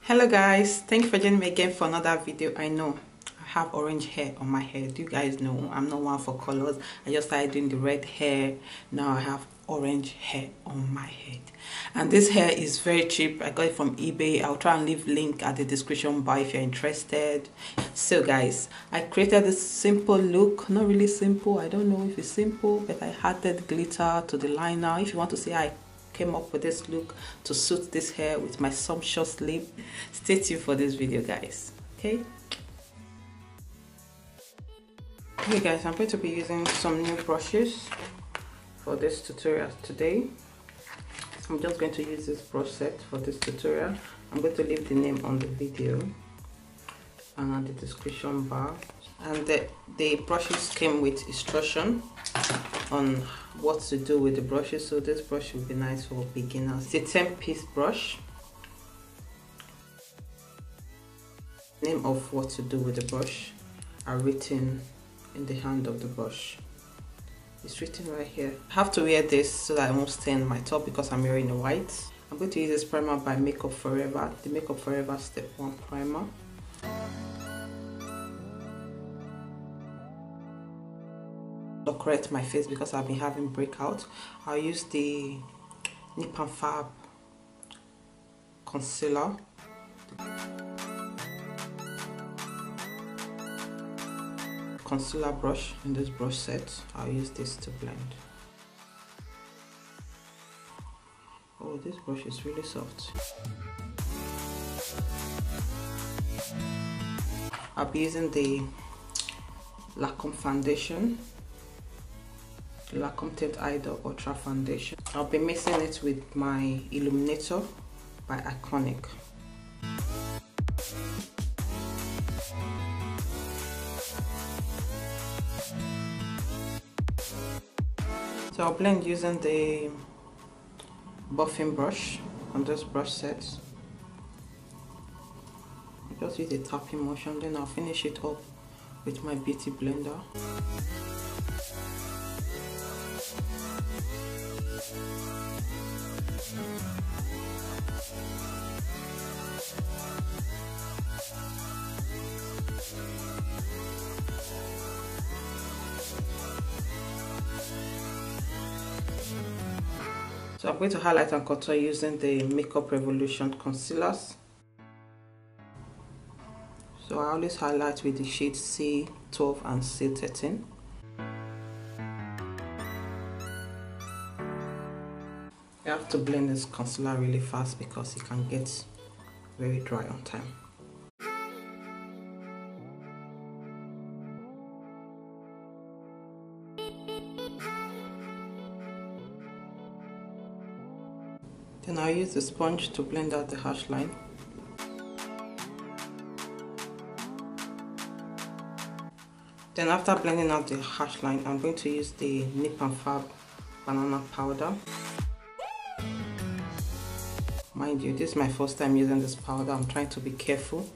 Hello guys, thank you for joining me again for another video. I know I have orange hair on my head. You guys know I'm not one for colors. I just started doing the red hair. Now I have orange hair on my head, and this hair is very cheap. I got it from eBay. I'll try and leave link at the description bar if you're interested. So guys, I created this simple look. Not really simple, I don't know if it's simple, but I added glitter to the liner. If you want to see how I came up with this look to suit this hair with my sumptuous lip, stay tuned for this video guys. Okay guys, I'm going to be using some new brushes for this tutorial today. I'm just going to use this brush set for this tutorial. I'm going to leave the name on the video and at the description bar, and the brushes came with instruction on what to do with the brushes, so this brush will be nice for beginners. It's a 10-piece brush. Name of what to do with the brush are written in the hand of the brush. It's written right here. I have to wear this so that I won't stain my top because I'm wearing a white. I'm going to use this primer by Makeup Forever, the Makeup Forever Step 1 primer. To correct my face because I've been having breakout, I'll use the Nip+Fab concealer. Concealer brush in this brush set. I'll use this to blend. Oh, this brush is really soft. I'll be using the Lancome foundation, Lancome Tint Eyebrow Ultra Foundation. I'll be mixing it with my Illuminator by Iconic. So I'll blend using the buffing brush on this brush set. I'll just use a tapping motion, then I'll finish it up with my beauty blender. So I'm going to highlight and contour using the Makeup Revolution concealers. So I always highlight with the shades C12 and C13. You have to blend this concealer really fast because it can get very dry on time. Then I'll use the sponge to blend out the harsh line. Then after blending out the harsh line, I'm going to use the Nip+Fab banana powder. Mind you, this is my first time using this powder. I'm trying to be careful.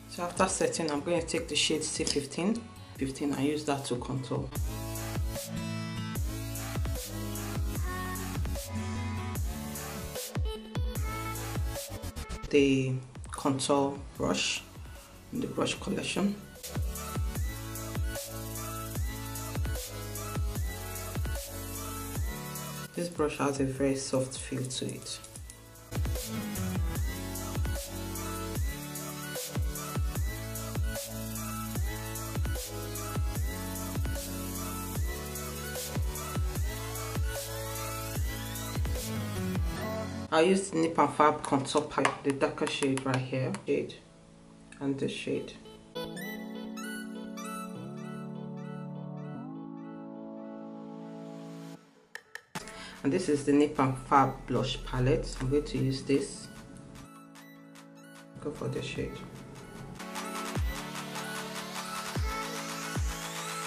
So after setting, I'm going to take the shade C15 and use that to contour. The contour brush in the brush collection. This brush has a very soft feel to it. I'll use the Nip+Fab contour palette, the darker shade right here, and this shade. And this is the Nip+Fab blush palette. I'm going to use this. Go for the shade.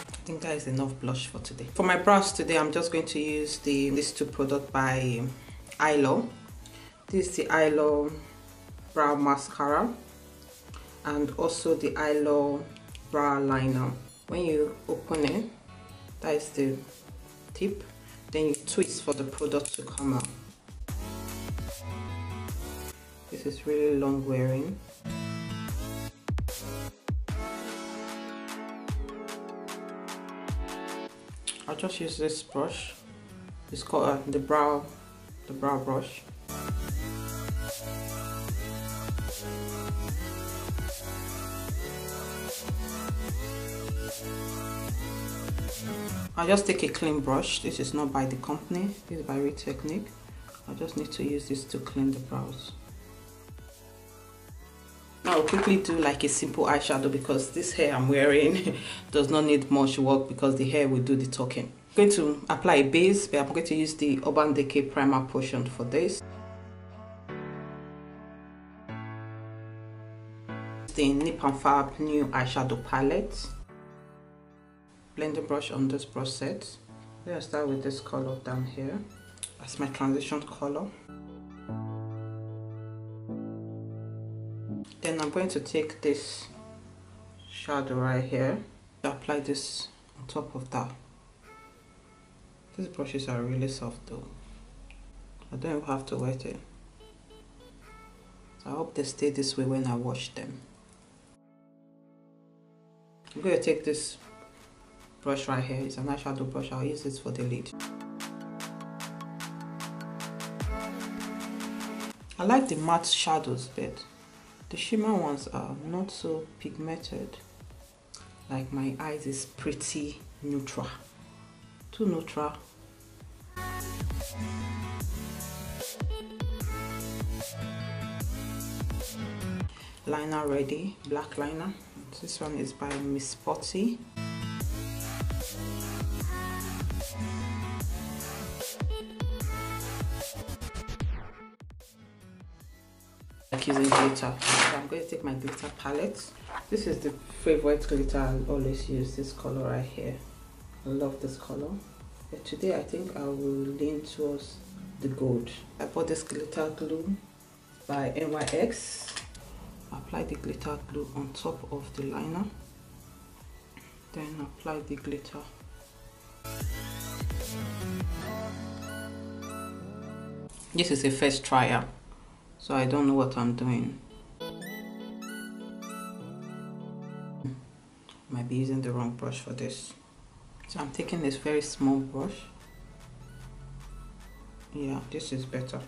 I think that is enough blush for today. For my brows today, I'm just going to use these two products by Eyebrow. This is the Eyebrow brow mascara and also the Eyebrow brow liner. When you open it, that is the tip, Then you twist for the product to come out. This is really long wearing. I'll just use this brush. It's called the brow brush. I'll just take a clean brush. This is not by the company, this is by Real Technique. I just need to use this to clean the brows. Now I'll quickly do like a simple eyeshadow because this hair I'm wearing does not need much work because the hair will do the talking. I'm going to apply a base, but I'm going to use the Urban Decay primer portion for this. The Nip+Fab new eyeshadow palette. Blending brush on this brush set. Then I start with this color down here. That's my transition color. Then I'm going to take this shadow right here. Apply this on top of that. These brushes are really soft though. I don't even have to wet it. So I hope they stay this way when I wash them. I'm going to take this brush right here. It's an eyeshadow brush. I'll use this for the lid. I like the matte shadows, but the shimmer ones are not so pigmented. Like my eyes is pretty neutral. Too neutral. Liner ready, black liner. This one is by Miss Spotty. Like using glitter. So I'm going to take my glitter palette. This is the favorite glitter I always use, this color right here. I love this color. But today I think I will lean towards the gold. I bought this glitter glue by NYX. Apply the glitter glue on top of the liner. Then apply the glitter. This is a first trial, so I don't know what I'm doing. Might be using the wrong brush for this. So I'm taking this very small brush. Yeah, this is better.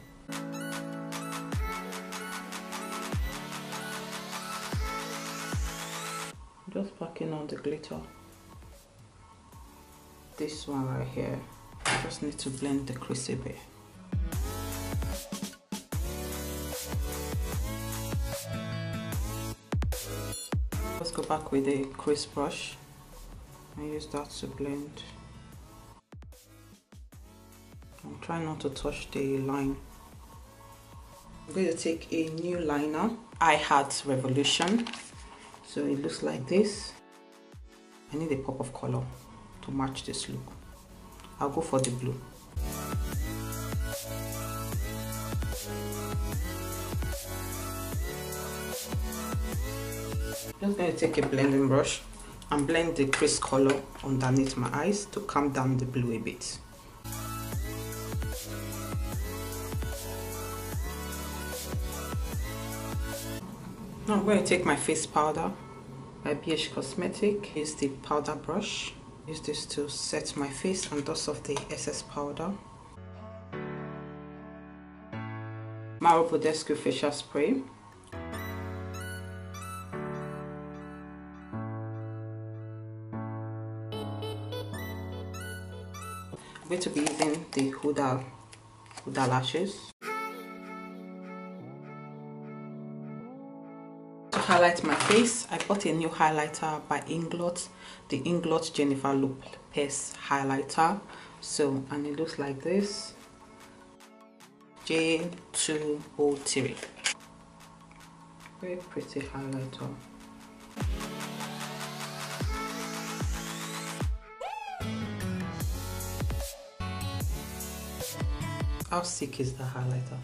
Just packing on the glitter. This one right here. I just need to blend the crease a bit. Let's go back with the crease brush and use that to blend. I'm trying not to touch the line. I'm going to take a new liner, I Heart Revolution. So it looks like this. I need a pop of color to match this look. I'll go for the blue. Just going to take a blending brush and blend the crease color underneath my eyes to calm down the blue a bit. Now I'm going to take my face powder by BH Cosmetic. Use the powder brush. Use this to set my face and dust off the excess powder. Marabodescu facial spray. I'm going to be using the Huda lashes. To highlight my face, I bought a new highlighter by Inglot, the Inglot Jennifer Lopez highlighter. So, and it looks like this. J203. Very pretty highlighter. How sick is the highlighter?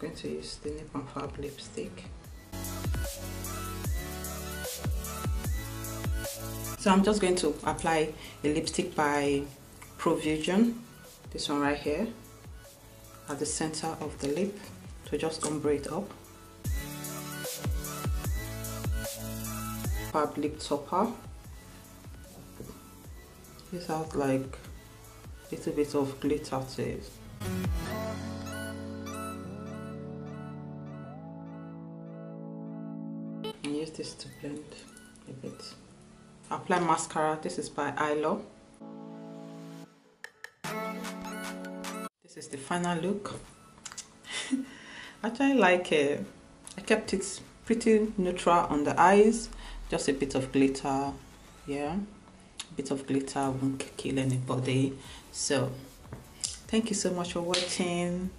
going to use the Nip+Fab lipstick. So I'm just going to apply a lipstick by Provision, this one right here, at the center of the lip, to just ombre it up. Fab lip topper. This has like a little bit of glitter to it. And use this to blend a bit. Apply mascara. This is by Eyebrow. This is the final look. Actually, like I kept it pretty neutral on the eyes. Just a bit of glitter. Yeah, a bit of glitter won't kill anybody. So, thank you so much for watching.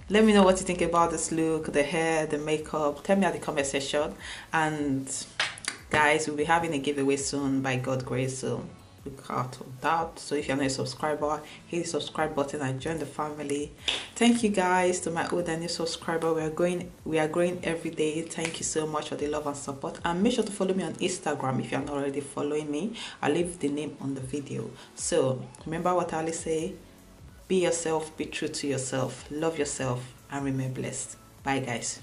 Let me know what you think about this look, the hair, the makeup. Tell me at the comment section. And guys, we'll be having a giveaway soon by God's grace, so look out of that. So if you're not a subscriber, hit the subscribe button and join the family. Thank you guys to my old and new subscriber. We are growing every day. Thank you so much for the love and support, and make sure to follow me on Instagram if you're not already following me. I'll leave the name on the video. So remember what I always say: be yourself, be true to yourself, love yourself, and remain blessed. Bye guys.